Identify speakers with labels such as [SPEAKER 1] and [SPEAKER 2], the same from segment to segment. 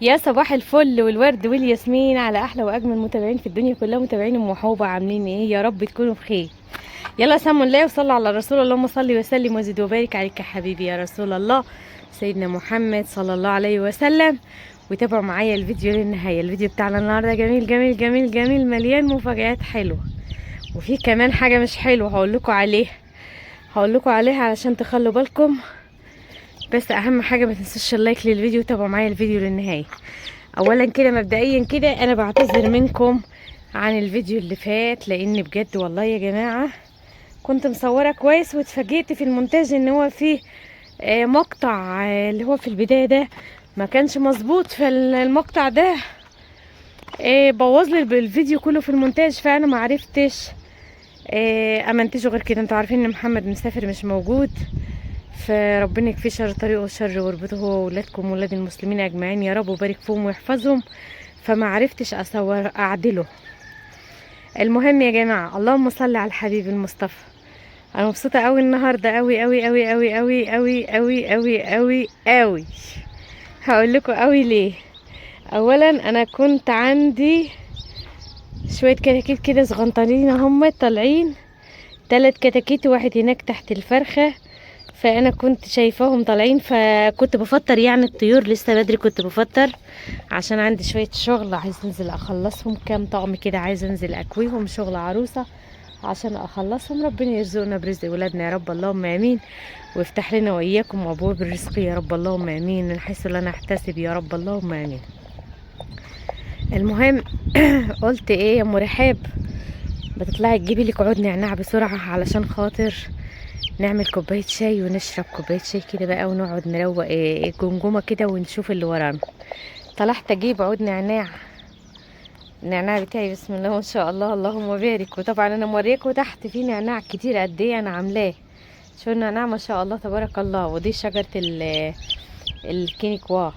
[SPEAKER 1] يا صباح الفل والورد والياسمين على احلى واجمل متابعين في الدنيا كلها، متابعين ام حوبه. عاملين ايه؟ يا رب تكونوا بخير. يلا سموا الله وصلوا على الرسول. اللهم صل وسلم وزد وبارك عليك يا حبيبي يا رسول الله سيدنا محمد صلى الله عليه وسلم. وتابعوا معايا الفيديو للنهايه. الفيديو بتاعنا النهارده جميل جميل جميل جميل، مليان مفاجآت حلوه، وفي كمان حاجه مش حلوه هقول لكم عليها علشان تخلوا بالكم. بس اهم حاجه ما تنسوش اللايك للفيديو، تابعوا معايا الفيديو للنهايه. اولا كده مبدئيا كده انا بعتذر منكم عن الفيديو اللي فات، لان بجد والله يا جماعه كنت مصوره كويس واتفاجئت في المونتاج ان هو فيه مقطع اللي هو في البدايه ده ما كانش مظبوط. فالمقطع ده بوظ لي الفيديو كله في المونتاج، فانا ما عرفتش امنتجه غير كده. انتوا عارفين ان محمد مسافر مش موجود، فربنا يكفي شر طريقه وشر وربطه هو واولادكم واولاد المسلمين اجمعين يا رب، وبارك فيهم ويحفظهم. فما عرفتش اصور اعدله. المهم يا جماعه، اللهم صل على الحبيب المصطفى. انا مبسوطه قوي النهارده، قوي قوي قوي قوي قوي قوي قوي قوي قوي قوي. هقول لكم قوي ليه. اولا انا كنت عندي شويه كتاكيت كده صغنطرين، هم طالعين 3 كتاكيت، واحد هناك تحت الفرخه. فانا كنت شايفاهم طالعين، فكنت بفطر يعني الطيور لسه بدري، كنت بفطر عشان عندي شويه شغل عايز انزل اخلصهم، كام طقم كده عايز انزل اكويهم، شغل عروسه عشان اخلصهم. ربنا يرزقنا برزق ولادنا يا رب اللهم امين، ويفتح لنا واياكم ابواب الرزق يا رب اللهم امين، من حيث لا نحتسب يا رب اللهم امين. المهم قلت ايه يا ام رحاب، بتطلعي تجيبي لك عود نعناع بسرعه علشان خاطر نعمل كوبايه شاي، ونشرب كوبايه شاي كده بقى، ونقعد نروق الجمجمه كده ونشوف اللي ورانا. طلعت اجيب عود نعناع، النعناع بتاعي بسم الله ما شاء الله اللهم بارك. وطبعا انا موريكم تحت في نعناع كتير قد ايه انا عاملاه. شو النعناع ما شاء الله تبارك الله. ودي شجره الكينيكوا.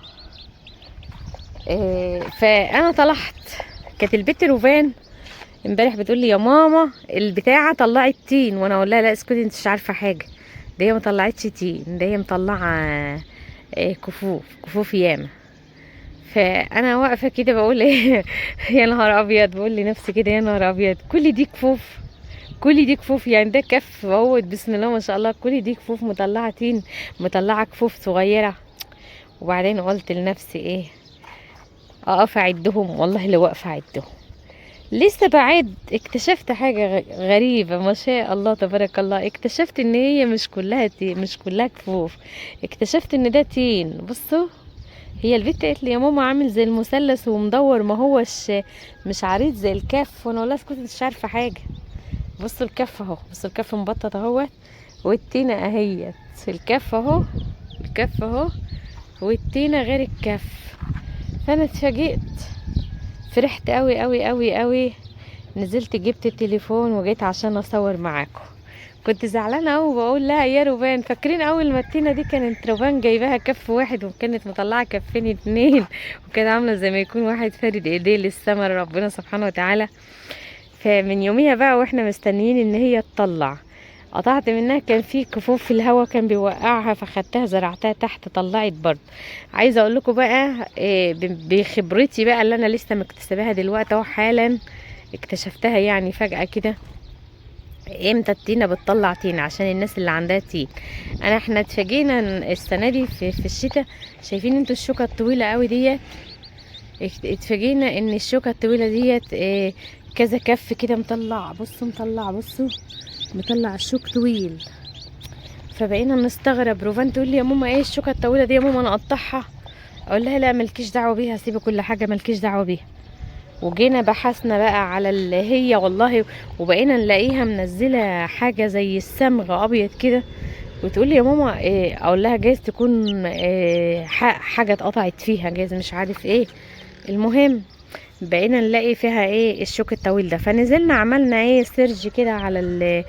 [SPEAKER 1] فانا طلعت، كانت البت روفان امبارح بتقول لي يا ماما البتاعه طلعت تين، وانا اقول لها لا اسكتي انت مش عارفه حاجه، ده هي ما طلعتش تين، ده هي مطلعه كفوف ياما. فانا واقفه كده بقول ايه يا نهار ابيض، بقول لنفسي كده يا نهار ابيض، كل دي كفوف، كل دي كفوف يعني، ده كف اهو بسم الله ما شاء الله، كل دي كفوف مطلعه تين، مطلعه كفوف صغيره. وبعدين قلت لنفسي ايه، اقف اعدهم، والله اللي واقفه اعدهم. لسه بعد اكتشفت حاجة غريبة ما شاء الله تبارك الله. اكتشفت ان هي مش كلها تين، مش كلها كفوف، اكتشفت ان ده تين. بصوا، هي البت قالت لي يا ماما عامل زي المثلث ومدور، ما هوش مش عريض زي الكف. وانا والله كنت مش عارفة حاجة. بصوا الكف اهو، بصوا الكف مبطط اهوت، والتينة اهيت. الكف اهو، الكف اهو، والتينة غير الكف. فانا اتفاجئت، فرحت قوي قوي قوي قوي. نزلت جبت التليفون وجيت عشان اصور معاكم. كنت زعلانه قوي، بقول لها يا روبان، فاكرين اول ما التينه دي كانت روبان جايباها كف واحد وكانت مطلعه كفين 2، وكانت عامله زي ما يكون واحد فارد ايديه للسما ربنا سبحانه وتعالى. فمن يوميها بقى واحنا مستنيين ان هي تطلع. قطعت منها، كان في كفوف في الهوا كان بيوقعها، فخدتها زرعتها تحت طلعت برضه. عايزه اقول لكم بقى بخبرتي بقى اللي انا لسه مكتسباها دلوقتي اهو حالا، اكتشفتها يعني فجأة كده، امتى التينة بتطلع تين عشان الناس اللي عندها تين. احنا اتفاجئنا السنة دي في الشتاء. شايفين انتوا الشوكة الطويلة قوي ديت؟ اتفاجئنا ان الشوكة الطويلة ديت كذا كف كده مطلع. بصوا مطلع، بصوا مطلع الشوك طويل. فبقينا نستغرب. روفان تقول لي يا ماما ايه الشوكة الطويلة دي يا ماما، انا اقطعها؟ اقول لها لا ملكيش دعوة بيها، سيبي كل حاجة ملكيش دعوة بيها. وجينا بحثنا بقى على اللي هي والله، وبقينا نلاقيها منزله حاجه زي الصمغ ابيض كده. وتقول لي يا ماما إيه، اقول لها جايز تكون إيه حاجه اتقطعت فيها، جايز مش عارف ايه. المهم بقينا نلاقي فيها ايه الشوك الطويل ده. فنزلنا عملنا ايه سيرج كده على ال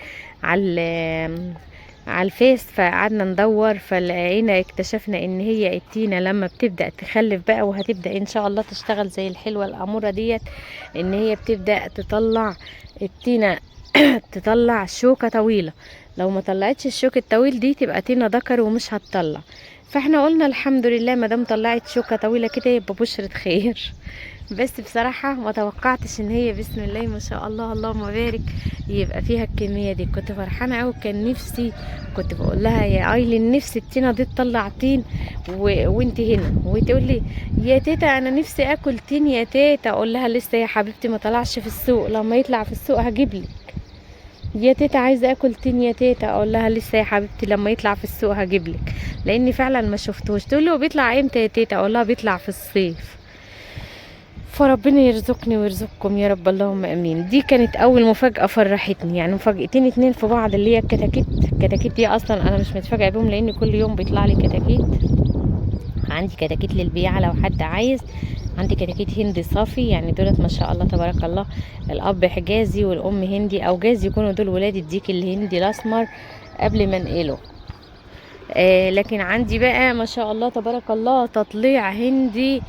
[SPEAKER 1] على الفيس، فقعدنا ندور، فلقينا اكتشفنا ان هي التينة لما بتبدأ تخلف بقى وهتبدأ ان شاء الله تشتغل زي الحلوة الامورة ديت، ان هي بتبدأ تطلع التينة تطلع شوكة طويلة. لو ما طلعتش الشوك الطويل دي تبقى تينة ذكر ومش هتطلع. فاحنا قلنا الحمد لله ما دام طلعت شوكه طويله كده يبقى بشرة خير. بس بصراحه ما توقعتش ان هي بسم الله ما شاء الله اللهم بارك يبقى فيها الكميه دي. كنت فرحانه قوي، كان نفسي، كنت بقول لها يا ايلين نفسي التينه دي تطلع تين وانت هنا، وتقول لي يا تيتا انا نفسي اكل تين يا تيتا. اقول لها لسه يا حبيبتي ما طلعش في السوق، لما يطلع في السوق هجيبلك. يا تيتا عايزه اكل تين يا تيتا. اقول لها لسه يا حبيبتي لما يطلع في السوق هجيبلك، لاني فعلا ما شفتوش. تقول لي هو بيطلع امتى يا تيتا؟ اقول لها بيطلع في الصيف. فربنا يرزقني ويرزقكم يا رب اللهم امين. دي كانت اول مفاجاه فرحتني، يعني مفاجاتين اتنين في بعض، اللي هي الكتاكيت. الكتاكيت دي اصلا انا مش متفاجئه بيهم، لان كل يوم بيطلع لي كتاكيت. عندي كتاكيت للبيعه لو حد عايز، عندي كتاكيت هندي صافي، يعني دولت ما شاء الله تبارك الله، الاب حجازي والام هندي، او جاز يكونوا دول ولاد الديك الهندي الاسمر قبل ما انقله. لكن عندي بقى ما شاء الله تبارك الله تطليع هندي،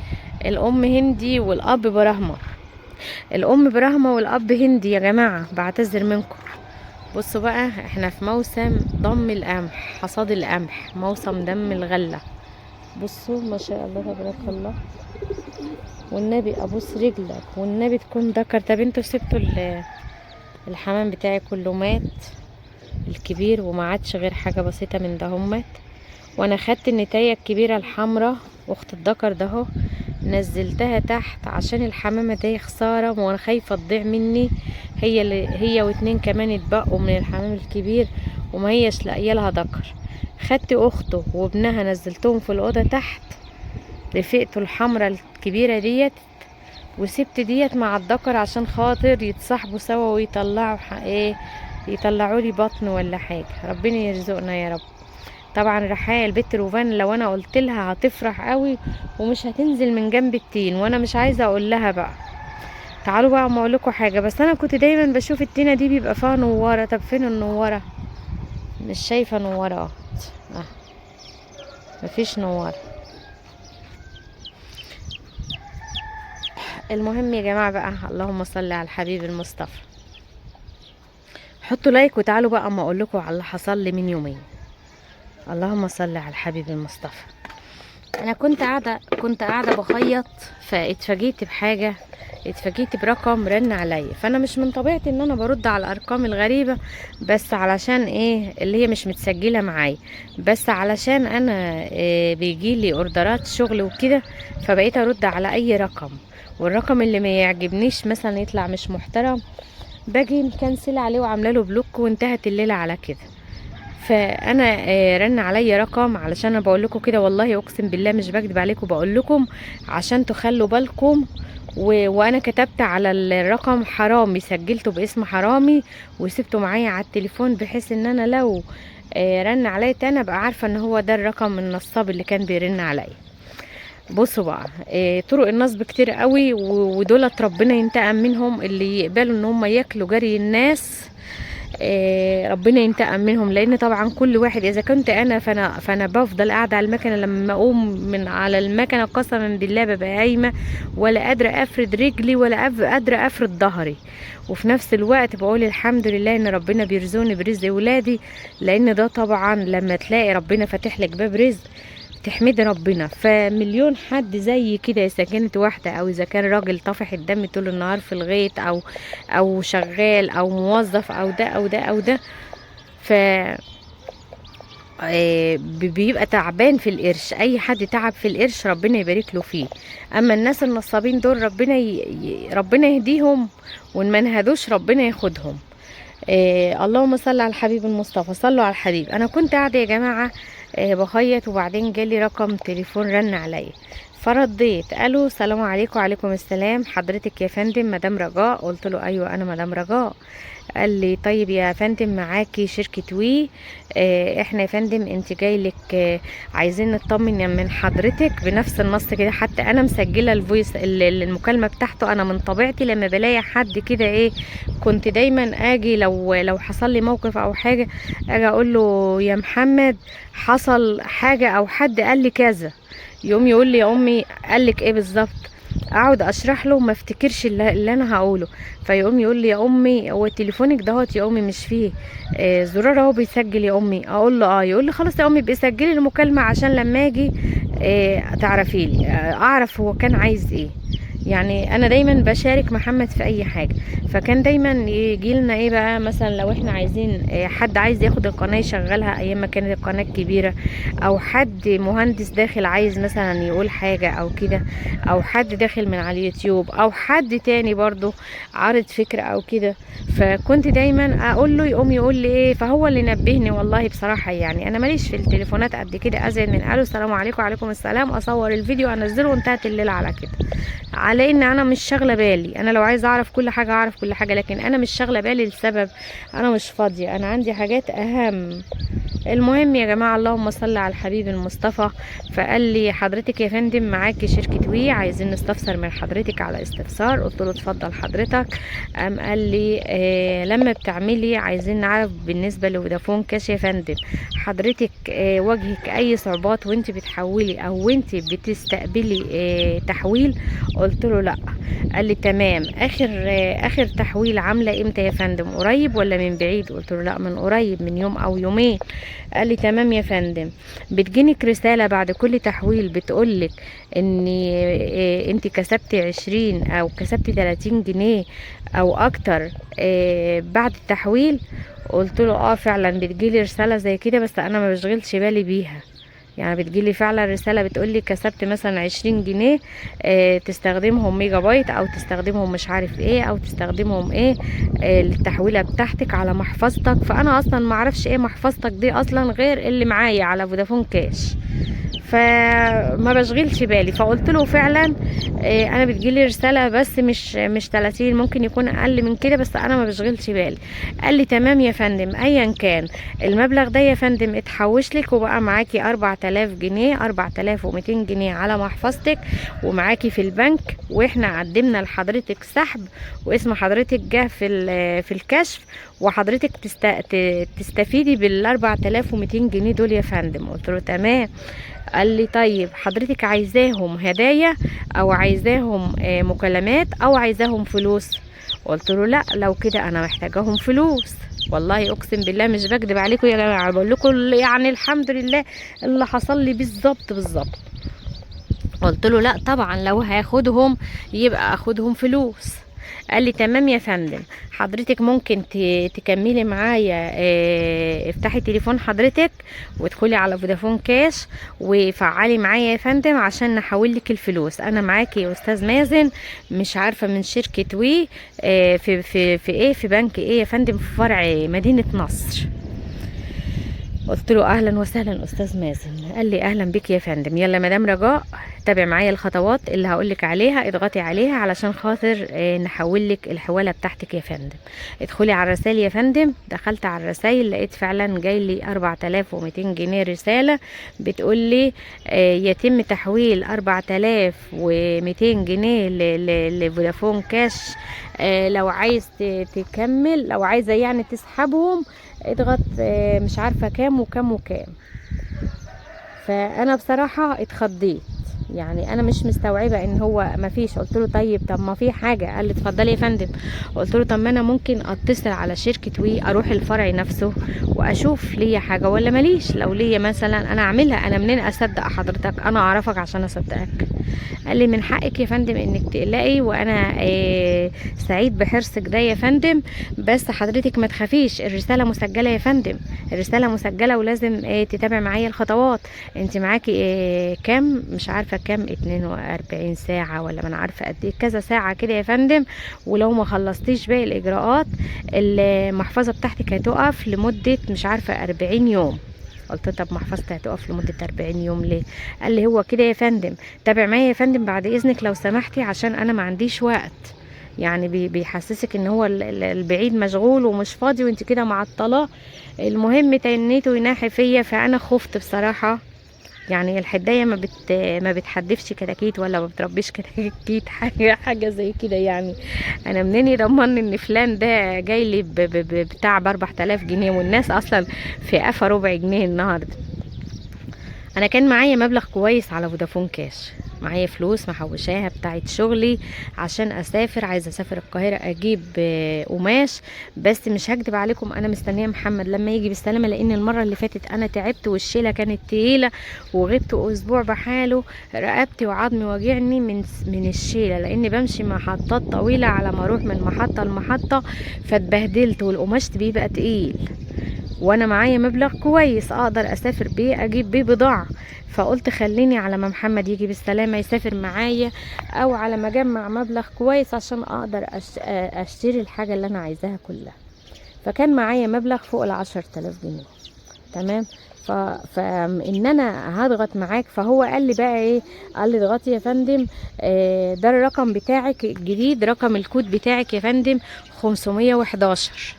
[SPEAKER 1] الام هندي والاب براهمه. الام براهمه والاب هندي يا جماعه، بعتذر منكم. بصوا بقى احنا في موسم ضم القمح، حصاد القمح، موسم دم الغله. بصوا ما شاء الله تبارك الله، والنبي ابوس رجلك والنبي تكون ذكر. طب انتوا سبتوا الحمام بتاعي كله مات الكبير، وما عادش غير حاجه بسيطه من دهمت. وانا خدت النتايه الكبيره الحمراء اخت الذكر دهو، نزلتها تحت عشان الحمامه دي خساره، وانا خايفه تضيع مني. هي واتنين كمان اتبقوا من الحمام الكبير، وما هيش لاقيه لها ذكر. خدت اخته وابنها نزلتهم في الاوضه تحت، رفقته الحمراء الكبيره ديت، وسبت ديت مع الذكر عشان خاطر يتصاحبوا سوا ويطلعوا يطلعوا لي بطن ولا حاجه. ربنا يرزقنا يا رب. طبعا رحايا البت روفان لو انا قلت لها هتفرح قوي ومش هتنزل من جنب التين، وانا مش عايزه اقول لها بقى. تعالوا بقى ما اقول لكم حاجه، بس انا كنت دايما بشوف التينه دي بيبقى فيها نواره. طب فين النواره؟ مش شايفه نواره مفيش نواره. المهم يا جماعه بقى، اللهم صل على الحبيب المصطفى. حطوا لايك وتعالوا بقى اما اقول لكم على اللي حصل لي من يومين. اللهم صل على الحبيب المصطفى. انا كنت قاعده بخيط، فاتفاجئت بحاجه، اتفاجئت برقم رن عليا. فانا مش من طبيعتي ان انا برد على الارقام الغريبه، بس علشان اللي هي مش متسجله معايا، بس علشان انا بيجيلي اوردرات شغل وكده، فبقيت ارد على اي رقم. والرقم اللي ما يعجبنيش مثلا يطلع مش محترم، باجي مكنسله عليه وعامله له بلوك، وانتهت الليله على كده. فانا رن عليا رقم، علشان انا بقول لكم كده والله اقسم بالله مش بكذب عليكم، بقول لكم عشان تخلوا بالكم. وانا كتبت على الرقم حرامي، سجلته باسم حرامي وسبته معايا على التليفون، بحيث ان انا لو رن عليا تاني ابقى عارفه ان هو ده الرقم النصاب اللي كان بيرن عليا. بصوا بقى طرق النصب كتير قوي، ودولت ربنا ينتقم منهم، اللي يقبلوا ان هم ياكلوا جري الناس ربنا ينتقم منهم. لان طبعا كل واحد، اذا كنت انا فانا بفضل قاعده على المكنه، لما اقوم من على المكنه قسما بالله ببقى قايمه ولا قادره افرد رجلي ولا قادره افرد ظهري. وفي نفس الوقت بقول الحمد لله ان ربنا بيرزقني برزق ولادي، لان ده طبعا لما تلاقي ربنا فاتح لك باب رزق تحمدي ربنا. فمليون حد زي كده، اذا كانت واحده او اذا كان راجل طافح الدم طول النهار في الغيط او شغال او موظف او ده او ده او ده، ف بيبقى تعبان في القرش. اي حد تعب في القرش ربنا يبارك له فيه. اما الناس النصابين دول ربنا يهديهم، وان ما نهدوش ربنا ياخدهم. اللهم صل على الحبيب المصطفى، صلوا على الحبيب. انا كنت قاعده يا جماعه بخيط، وبعدين جالي رقم تليفون رن عليا، فرديت. قالوا السلام عليكم. وعليكم السلام، حضرتك يا فندم مدام رجاء؟ قلت له ايوه انا مدام رجاء. قال لي طيب يا فندم معاكي شركه وي، احنا يا فندم انت جاي لك عايزين نطمن من حضرتك، بنفس النص كده، حتى انا مسجله الفويس المكالمه بتاعته. انا من طبيعتي لما بلاقي حد كده كنت دايما اجي لو حصل لي موقف او حاجه، اجي اقول له يا محمد حصل حاجه او حد قال لي كذا، يقوم يقول لي يا امي قال لك ايه بالظبط؟ اقعد اشرح له ما افتكرش اللي انا هقوله، فيقوم يقول لي يا امي هو تليفونك دهوت يا امي مش فيه زرار اهو بيسجل يا امي، اقول له اه، يقول لي خلاص يا امي بيسجلي المكالمه عشان لما اجي تعرفي لي اعرف هو كان عايز ايه. يعني انا دايما بشارك محمد في اي حاجه، فكان دايما يجي لنا ايه بقى، مثلا لو احنا عايزين حد عايز ياخد القناه يشغلها ايام ما كانت القناه كبيره، او حد مهندس داخل عايز مثلا يقول حاجه او كده، او حد داخل من على اليوتيوب، او حد تاني برضو عارض فكره او كده، فكنت دايما اقول له يقوم يقول لي ايه، فهو اللي نبهني والله بصراحه. يعني انا ماليش في التليفونات قد كده، ازيد من قالوا السلام عليكم وعليكم السلام، اصور الفيديو انزله وانتهت الليله على كده، على ان انا مش شاغله بالي. انا لو عايزه اعرف كل حاجه اعرف كل حاجه، لكن انا مش شاغله بالي لسبب انا مش فاضيه، انا عندي حاجات اهم. المهم يا جماعه، اللهم صل على الحبيب المصطفى. فقال لي حضرتك يا فندم معاكي شركه وي، عايزين نستفسر من حضرتك على استفسار. قلت له اتفضل حضرتك. قال لي لما بتعملي عايزين نعرف بالنسبه لفودافون كاش يا فندم، حضرتك واجهك اي صعوبات وانت بتحولي او وانت بتستقبلي تحويل؟ قلت له لا. قال لي تمام. اخر تحويل عامله امتى يا فندم، قريب ولا من بعيد؟ قلت له لا من قريب، من يوم او يومين. قال لي تمام يا فندم. بتجينك رساله بعد كل تحويل بتقولك ان انت كسبتي 20 او كسبتي 30 جنيه او اكتر بعد التحويل؟ قلت له اه فعلا بتجيلي رساله زي كده، بس انا ما بشغلش بالي بيها. يعني بتجيلي فعلا رسالة بتقولي كسبت مثلا 20 جنيه تستخدمهم ميجا بايت، او تستخدمهم مش عارف ايه، او تستخدمهم ايه للتحويلة بتاعتك على محفظتك. فانا اصلا معرفش ايه محفظتك دي اصلا غير اللي معايا على فودافون كاش، فما بشغلش بالي. فقلت له فعلا انا بتجيلي رساله بس مش 30، ممكن يكون اقل من كده، بس انا ما بشغلش بالي. قال لي تمام يا فندم، ايا كان المبلغ ده يا فندم اتحوش لك وبقى معاكي 4000 جنيه، 4200 جنيه على محفظتك ومعاكي في البنك، واحنا قدمنا لحضرتك سحب واسم حضرتك جه في الكشف، وحضرتك تستفيدي بال 4200 جنيه دول يا فندم. قلت له تمام. قال لي طيب حضرتك عايزاهم هدايا او عايزاهم مكالمات او عايزاهم فلوس؟ قلت له لا، لو كده انا محتاجاهم فلوس. والله اقسم بالله مش بكذب عليكم يا جماعه، بقول لكم يعني الحمد لله اللي حصل لي بالظبط بالظبط. قلت له لا طبعا لو هاخدهم يبقى اخدهم فلوس. قال لي تمام يا فندم، حضرتك ممكن تكملي معايا افتحي تليفون حضرتك وادخلي على فودافون كاش وفعلي معايا يا فندم عشان نحول لك الفلوس. انا معاكي يا استاذ مازن مش عارفه من شركه وي في ايه، في بنك ايه يا فندم، في فرع مدينه نصر. قلت له اهلا وسهلا استاذ مازن. قال لي اهلا بك يا فندم، يلا مدام رجاء تابع معايا الخطوات اللي هقولك عليها، اضغطي عليها علشان خاطر نحولك الحواله بتاعتك يا فندم. ادخلي على الرسائل يا فندم. دخلت على الرسائل لقيت فعلا جاي لي 4200 جنيه رساله بتقول لي يتم تحويل 4200 جنيه لفودافون كاش، لو عايز تكمل، لو عايزه يعني تسحبهم اضغط مش عارفه كام وكام وكام. فانا بصراحه اتخضيت، يعني انا مش مستوعبه ان هو ما فيش. قلت له طيب طب ما في حاجه. قال لي اتفضلي يا فندم. قلت له طب ما انا ممكن اتصل على شركه وي، اروح الفرع نفسه واشوف ليا حاجه ولا ماليش. لو ليا مثلا انا اعملها. انا منين اصدق حضرتك؟ انا اعرفك عشان اصدقك. قال لي من حقك يا فندم انك تقلقي، وانا سعيد بحرصك ده يا فندم، بس حضرتك ما تخافيش، الرساله مسجله يا فندم، الرساله مسجله ولازم تتابع معايا الخطوات. انت معاكي كام مش عارفه كام 42 ساعه ولا ما انا عارفه قد ايه، كذا ساعه كده يا فندم، ولو ما خلصتيش باقي الاجراءات المحفظه بتاعتك هتقف لمده مش عارفه 40 يوم. قلت له طب محفظتي هتقف لمده 40 يوم ليه؟ قال لي هو كده يا فندم، تابع معايا يا فندم بعد اذنك لو سمحتي عشان انا ما عنديش وقت. يعني بيحسسك ان هو البعيد مشغول ومش فاضي وانت كده معطلاه. المهم تنيته يناحي فيا، فانا خفت بصراحه. يعني الحدايه ما بتحدفش كتاكيت ولا ما بتربيش كتاكيت، حاجه زي كده. يعني انا منين يضمن ان فلان ده جاي لي بتاع ب 4000 جنيه والناس اصلا في قفا ربع جنيه النهارده. انا كان معايا مبلغ كويس على فودافون كاش، معايا فلوس محوشاها بتاعت شغلي عشان اسافر، عايزه اسافر القاهره اجيب قماش. بس مش هكدب عليكم، انا مستنيه محمد لما يجي بالسلامه، لان المره اللي فاتت انا تعبت والشيله كانت تقيله وغبت اسبوع بحاله، رقبتي وعظمي واجعني من الشيله، لاني بمشي محطات طويله على ما اروح من محطه لمحطه، فاتبهدلت والقماش بيبقى تقيل، وانا معايا مبلغ كويس اقدر اسافر بيه اجيب بيه بضاعه. فقلت خليني على ما محمد يجي بالسلامه يسافر معايا، او على ما اجمع مبلغ كويس عشان اقدر اشتري الحاجه اللي انا عايزاها كلها. فكان معايا مبلغ فوق ال10,000 جنيه. تمام. فان انا هضغط معاك، فهو قال لي بقى ايه، قال لي اضغطي يا فندم، ده الرقم بتاعك الجديد، رقم الكود بتاعك يا فندم 511.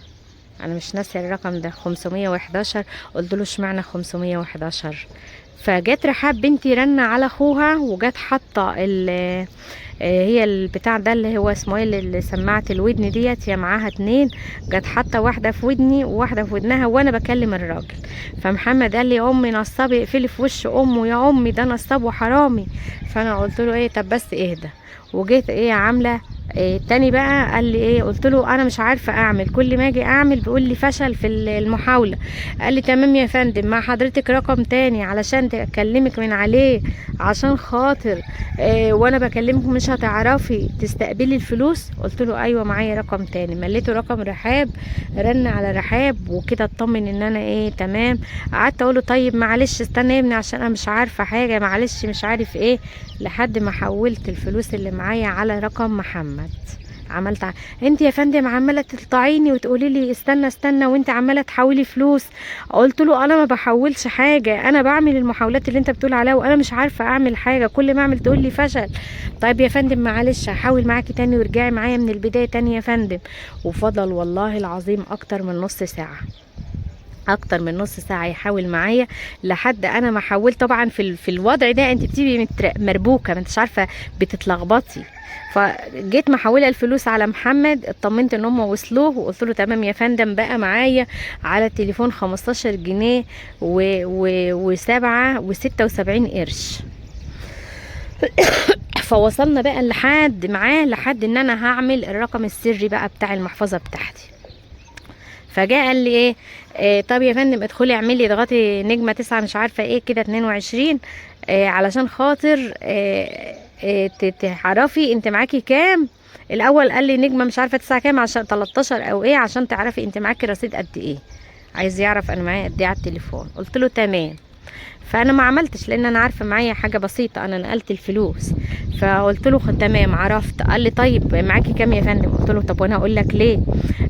[SPEAKER 1] انا مش ناسيه الرقم ده 511. قلت له اشمعنى 511؟ فجت رحاب بنتي رن على اخوها، وجت حاطه هي البتاع ده اللي هو اسمه ايه، اللي سماعه الودن ديت، هي معاها 2، جت حاطه واحده في ودني وواحده في ودنها وانا بكلم الراجل. فمحمد قال لي امي نصاب، اقفلي في وش امه يا امي، ده نصاب وحرامي. فانا قلت له ايه، طب بس اهدى. وجيت ايه عامله إيه تاني بقى، قال لي ايه، قلت له انا مش عارفه اعمل، كل ما اجي اعمل بيقول لي فشل في المحاوله. قال لي تمام يا فندم، مع حضرتك رقم تاني علشان تكلمك من عليه، عشان خاطر إيه وانا بكلمك مش هتعرفي تستقبلي الفلوس. قلت له ايوه معايا رقم تاني، مليته رقم رحاب، رن على رحاب وكده اطمن ان انا ايه تمام. قعدت اقول له طيب معلش استنى يا ابني عشان انا مش عارفه حاجه، معلش مش عارف ايه، لحد ما حولت الفلوس اللي معايا على رقم محمد. عملت انت يا فندم عماله تقطعيني وتقولي لي استنى استنى وانت عماله تحولي فلوس. قلت له انا ما بحولش حاجه، انا بعمل المحاولات اللي انت بتقول عليها وانا مش عارفه اعمل حاجه، كل ما اعمل تقول لي فشل. طيب يا فندم معلش هحاول معاكي تاني وارجعي معايا من البدايه تاني يا فندم. وفضل والله العظيم اكتر من نص ساعه، اكتر من نص ساعه يحاول معايا، لحد انا ما حاولت. طبعا في الوضع ده انت بتبقي مربوكه، ما انتش عارفه، بتتلخبطي. فجيت محوله الفلوس على محمد، اطمنت ان هم وصلوه، وقلت له تمام يا فندم، بقى معايا على التليفون 15 جنيه و7 و76 قرش. فوصلنا بقى لحد معاه، لحد ان انا هعمل الرقم السري بقى بتاع المحفظه بتاعتي. فجاء قال لي ايه، طب يا فندم ادخلي اعملي اضغطي نجمه 9 مش عارفه ايه كده 22، علشان خاطر تعرفي انت معاكي كام. الاول قال لي نجمه مش عارفه 9 كام، عشان 13 او ايه، عشان تعرفي انت معاكي رصيد قد ايه، عايز يعرف انا معايا قد ايه على التليفون. قلت له تمام. فانا ما عملتش لان انا عارفه معايا حاجه بسيطه، انا نقلت الفلوس. فقلت له تمام عرفت. قال لي طيب معاكي كام يا فندم؟ قلت له طب وانا اقول لك ليه؟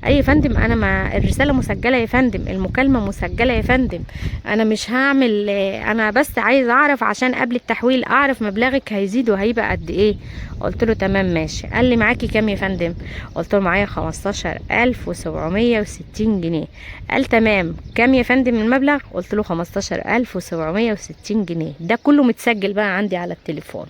[SPEAKER 1] اي يا فندم انا ما الرساله مسجله يا فندم، المكالمه مسجله يا فندم، انا مش هعمل، انا بس عايز اعرف عشان قبل التحويل اعرف مبلغك هيزيد وهيبقى قد ايه. قلت له تمام ماشي. قال لي معاكي كام يا فندم؟ قلت له معايا 15,760 جنيه. قال تمام، كام يا فندم المبلغ؟ قلت له 15,760 جنيه، ده كله متسجل بقى عندي على التليفون.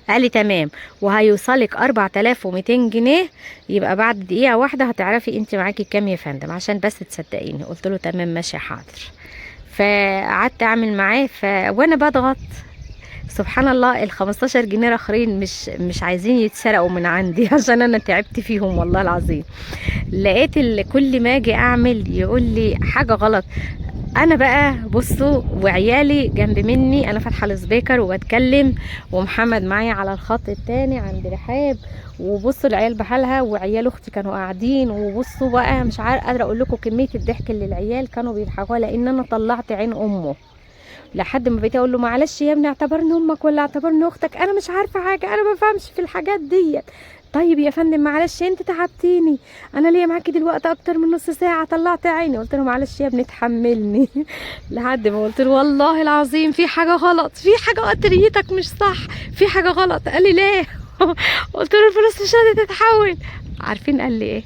[SPEAKER 1] قال لي تمام، وهيوصلك 4200 جنيه، يبقى بعد دقيقة واحدة هتعرفي انت معاكي كام يا فندم عشان بس تصدقيني. قلت له تمام ماشي حاضر. فقعدت اعمل معاه، وانا بضغط سبحان الله ال15 جنيه الاخرين مش عايزين يتسرقوا من عندي عشان انا تعبت فيهم والله العظيم. لقيت كل ما اجي اعمل يقول لي حاجة غلط. انا بقى بصوا وعيالي جنب مني، انا فاتحه السبيكر وبتكلم، ومحمد معايا على الخط التاني عند رحاب، وبصوا العيال بحالها، وعيال اختي كانوا قاعدين، وبصوا بقى مش قادره اقول لكم كميه الضحك اللي العيال كانوا بيضحكوا، لان انا طلعت عين امه. لحد ما بقيت اقول له معلش يا ابني اعتبرني امك ولا اعتبرني اختك، انا مش عارفه حاجه، انا ما بفهمش في الحاجات ديت. طيب يا فندم معلش انت تعبتيني، انا ليا معاكي دلوقتي اكتر من نص ساعه، طلعت عيني. قلت له معلش يا ابني تحملني لحد ما قلت له والله العظيم في حاجه غلط، في حاجه قطريتك مش صح، في حاجه غلط. قال لي ليه؟ قلت له الفلوس مش راضيه تتحول. عارفين قال لي ايه؟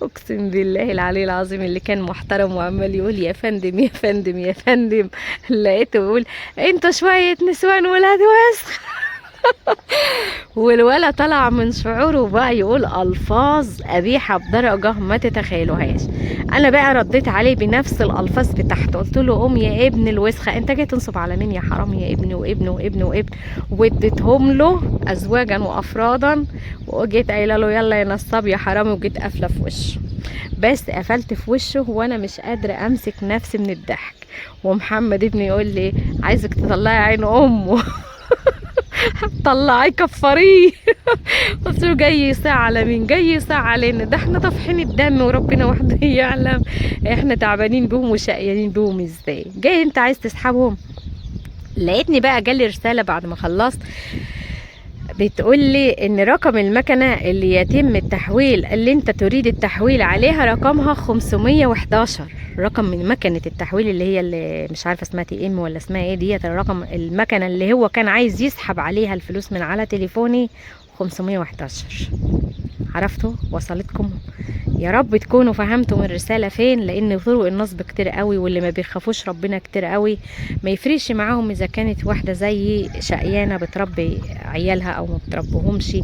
[SPEAKER 1] اقسم بالله العلي العظيم اللي كان محترم وعمال يقول يا فندم يا فندم يا فندم، لقيته بيقول انتوا شويه نسوان ولاد وسخ. والولا طلع من شعوره بقى يقول الفاظ قبيحه بدرجه ما تتخيلوهاش. انا بقى رديت عليه بنفس الالفاظ بتاعته، قلت له قوم يا ابن الوسخه، انت جاي تنصب على مين يا حرام يا ابني وابن وابن وابن، واديتهم له ازواجا وافرادا، وجيت قايله له يلا يا نصاب يا حرامي، وجيت قافله في وشه. بس قفلت في وشه وانا مش قادره امسك نفسي من الضحك. ومحمد ابني يقول لي عايزك تطلعي عين امه. طلعي كفريه. قلت له جاي يصيع على مين؟ جاي يصيع علينا، ده احنا طافحين الدم وربنا وحده يعلم احنا تعبانين بهم وشقيانين بهم ازاي، جاي انت عايز تسحبهم؟ لقيتني بقى جالي رساله بعد ما خلصت بتقول لي ان رقم المكنه اللي يتم التحويل، اللي انت تريد التحويل عليها، رقمها 511. رقم من مكنه التحويل اللي هي اللي مش عارفه اسمها تي ام ولا اسمها ايه ديت، الرقم المكنه اللي هو كان عايز يسحب عليها الفلوس من على تليفوني 511. عرفتوا؟ وصلتكم؟ يا رب تكونوا فهمتوا من الرساله فين، لان طرق النصب كتير قوي، واللي ما بيخافوش ربنا كتير قوي. ما يفرقش معاهم اذا كانت واحده زي شقيانه بتربي عيالها او ما بتربهمش،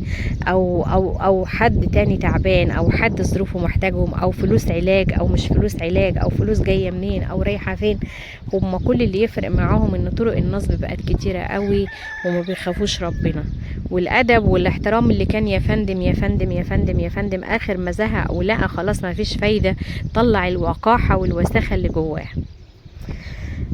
[SPEAKER 1] او حد تاني تعبان، او حد ظروفه محتاجهم، او فلوس علاج او مش فلوس علاج، او فلوس جايه منين او رايحه فين. هم كل اللي يفرق معاهم ان طرق النصب بقت كتيره قوي، وما بيخافوش ربنا. والادب والاحترام اللي كان يا فندم يا فندم يا فندم يا فندم، اخر ما زهق ولقى خلاص ما فيش فايده، طلع الوقاحه والوساخه اللي جواه.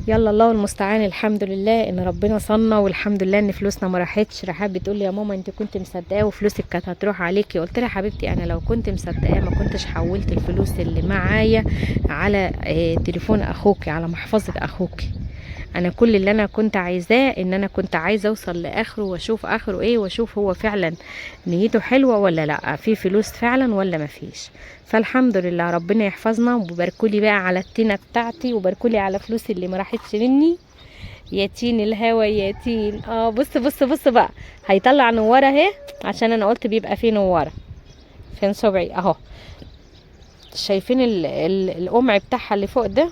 [SPEAKER 1] يلا الله المستعان. الحمد لله ان ربنا صنع، والحمد لله ان فلوسنا ما راحتش. رحاب بتقول لي يا ماما انت كنت مصدقاه وفلوسك كانت هتروح عليكي. قلت لها حبيبتي انا لو كنت مصدقاه ما كنتش حولت الفلوس اللي معايا على تليفون اخوكي، على محفظه اخوكي. انا كل اللي انا كنت عايزاه ان انا كنت عايزه اوصل لاخره واشوف اخره ايه، واشوف هو فعلا نيته حلوه ولا لا، في فلوس فعلا ولا ما فيش. فالحمد لله ربنا يحفظنا، وباركولي بقى على التينه بتاعتي، وباركولي على فلوسي اللي ما راحتش مني. ياتين الهوا ياتين. بص بص بص بقى، هيطلع نوره اهي، عشان انا قلت بيبقى فيه نوره. فين صبعي اهو؟ شايفين القمع بتاعها اللي فوق ده؟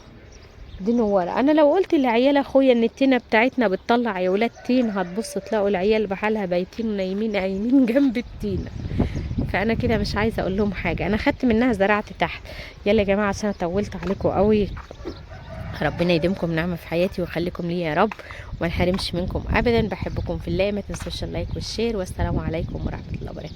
[SPEAKER 1] دي نوارة. انا لو قلت لعيال اخويا ان التينه بتاعتنا بتطلع يا ولاد تين، هتبص تلاقوا العيال بحالها بايتين ونايمين قايمين جنب التينه. فانا كده مش عايزه اقول لهم حاجه، انا خدت منها زرعت تحت. يلا يا جماعه عشان طولت عليكم قوي، ربنا يديمكم نعمه في حياتي ويخليكم لي يا رب، وما نحرمش منكم ابدا. بحبكم في الله، ما تنسوش اللايك والشير، والسلام عليكم ورحمه الله وبركاته.